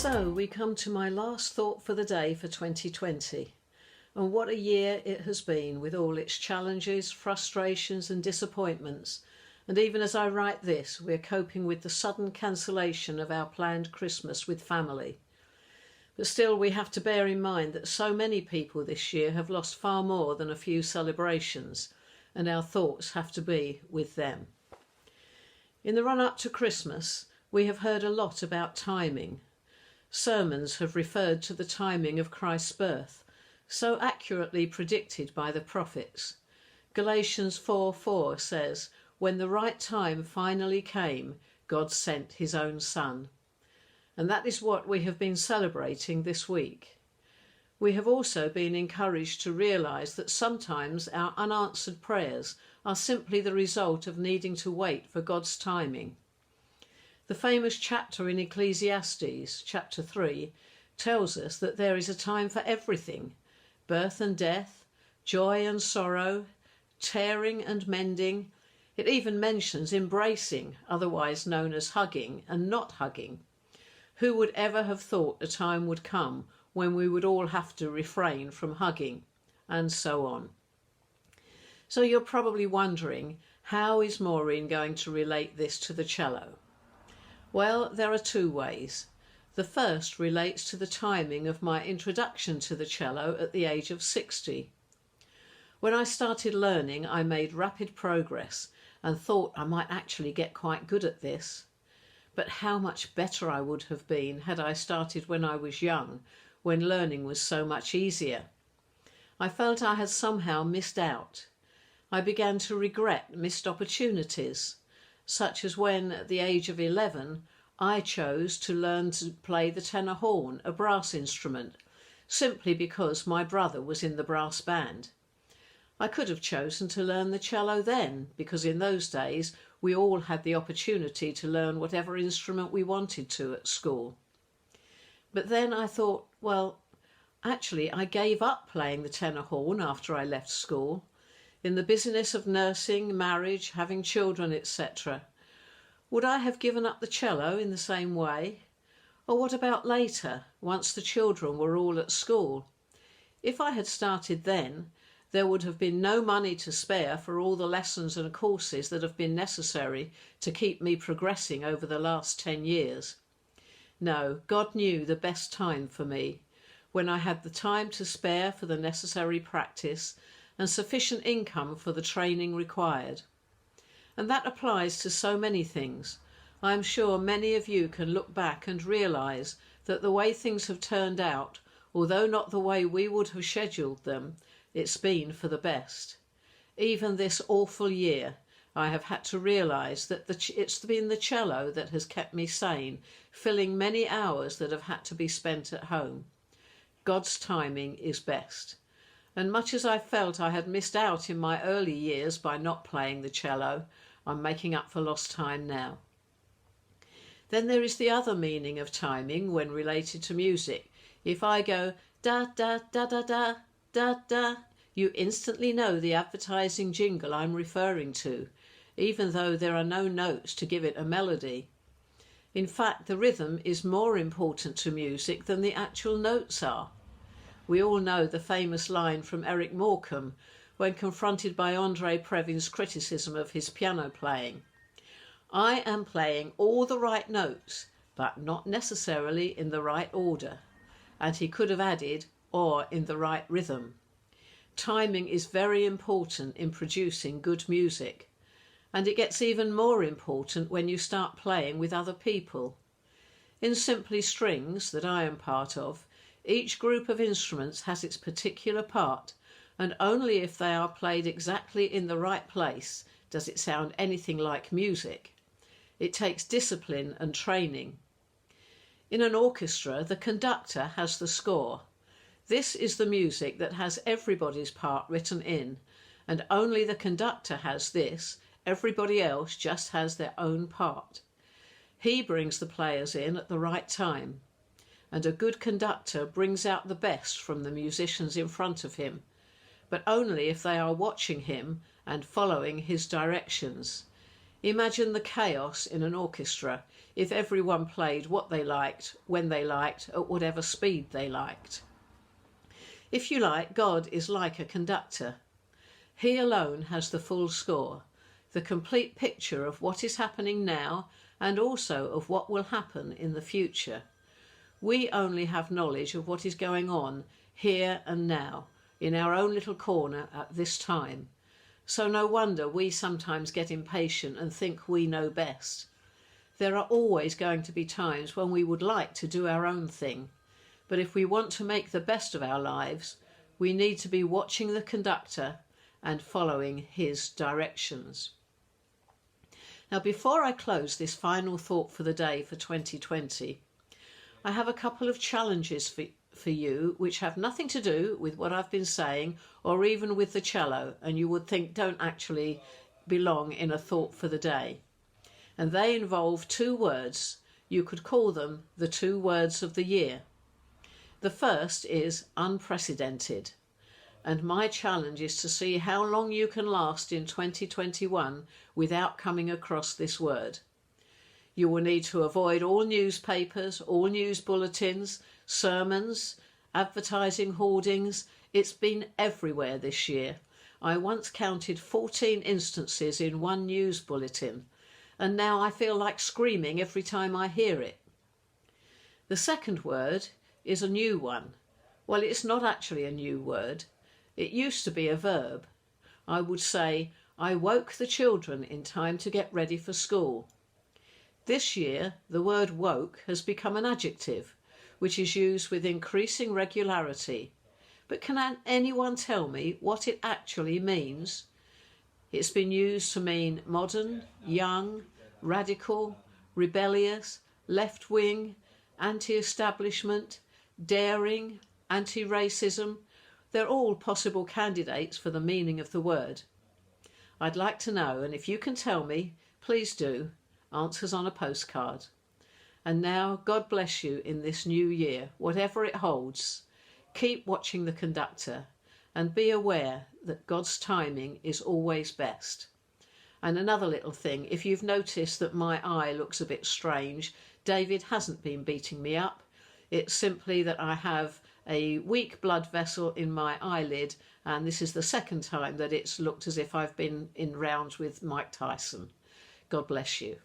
So we come to my last thought for the day for 2020. And what a year it has been, with all its challenges, frustrations and disappointments. And even as I write this, we're coping with the sudden cancellation of our planned Christmas with family. But still, we have to bear in mind that so many people this year have lost far more than a few celebrations, and our thoughts have to be with them. In the run-up to Christmas, we have heard a lot about timing. Sermons have referred to the timing of Christ's birth, so accurately predicted by the prophets. Galatians 4:4 says, "When the right time finally came, God sent his own Son." And that is what we have been celebrating this week. We have also been encouraged to realise that sometimes our unanswered prayers are simply the result of needing to wait for God's timing. The famous chapter in Ecclesiastes, chapter 3, tells us that there is a time for everything: birth and death, joy and sorrow, tearing and mending. It even mentions embracing, otherwise known as hugging, and not hugging. Who would ever have thought a time would come when we would all have to refrain from hugging, and so on. So you're probably wondering, how is Maureen going to relate this to the cello? Well, there are two ways. The first relates to the timing of my introduction to the cello at the age of 60. When I started learning, I made rapid progress and thought I might actually get quite good at this. But how much better I would have been had I started when I was young, when learning was so much easier. I felt I had somehow missed out. I began to regret missed opportunities, such as when, at the age of 11, I chose to learn to play the tenor horn, a brass instrument, simply because my brother was in the brass band. I could have chosen to learn the cello then, because in those days we all had the opportunity to learn whatever instrument we wanted to at school. But then I thought, well, actually I gave up playing the tenor horn after I left school. In the busyness of nursing, marriage, having children, etc. Would I have given up the cello in the same way? Or what about later, once the children were all at school? If I had started then, there would have been no money to spare for all the lessons and courses that have been necessary to keep me progressing over the last 10 years. No, God knew the best time for me, when I had the time to spare for the necessary practice and sufficient income for the training required. And that applies to so many things. I am sure many of you can look back and realise that the way things have turned out, although not the way we would have scheduled them, it's been for the best. Even this awful year, I have had to realise that it's been the cello that has kept me sane, filling many hours that have had to be spent at home. God's timing is best. And much as I felt I had missed out in my early years by not playing the cello, I'm making up for lost time now. Then there is the other meaning of timing when related to music. If I go da da da da da da da, you instantly know the advertising jingle I'm referring to, even though there are no notes to give it a melody. In fact, the rhythm is more important to music than the actual notes are. We all know the famous line from Eric Morecambe when confronted by Andre Previn's criticism of his piano playing. "I am playing all the right notes, but not necessarily in the right order." And he could have added, or in the right rhythm. Timing is very important in producing good music, and it gets even more important when you start playing with other people. In Simply Strings, that I am part of, each group of instruments has its particular part, and only if they are played exactly in the right place does it sound anything like music. It takes discipline and training. In an orchestra, the conductor has the score. This is the music that has everybody's part written in, and only the conductor has this. Everybody else just has their own part. He brings the players in at the right time, and a good conductor brings out the best from the musicians in front of him, but only if they are watching him and following his directions. Imagine the chaos in an orchestra if everyone played what they liked, when they liked, at whatever speed they liked. If you like, God is like a conductor. He alone has the full score, the complete picture of what is happening now and also of what will happen in the future. We only have knowledge of what is going on here and now, in our own little corner at this time. So no wonder we sometimes get impatient and think we know best. There are always going to be times when we would like to do our own thing, but if we want to make the best of our lives, we need to be watching the conductor and following his directions. Now, before I close this final thought for the day for 2020, I have a couple of challenges for you which have nothing to do with what I've been saying or even with the cello, and you would think don't actually belong in a thought for the day. And they involve two words. You could call them the two words of the year. The first is unprecedented. And my challenge is to see how long you can last in 2021 without coming across this word. You will need to avoid all newspapers, all news bulletins, sermons, advertising hoardings. It's been everywhere this year. I once counted 14 instances in one news bulletin, and now I feel like screaming every time I hear it. The second word is a new one. Well, it's not actually a new word. It used to be a verb. I would say, I woke the children in time to get ready for school. This year, the word woke has become an adjective, which is used with increasing regularity. But can anyone tell me what it actually means? It's been used to mean modern, young, radical, rebellious, left-wing, anti-establishment, daring, anti-racism. They're all possible candidates for the meaning of the word. I'd like to know, and if you can tell me, please do. Answers on a postcard. And now, God bless you in this new year, whatever it holds. Keep watching the conductor and be aware that God's timing is always best. And another little thing, if you've noticed that my eye looks a bit strange, David hasn't been beating me up. It's simply that I have a weak blood vessel in my eyelid, and this is the second time that it's looked as if I've been in rounds with Mike Tyson. God bless you.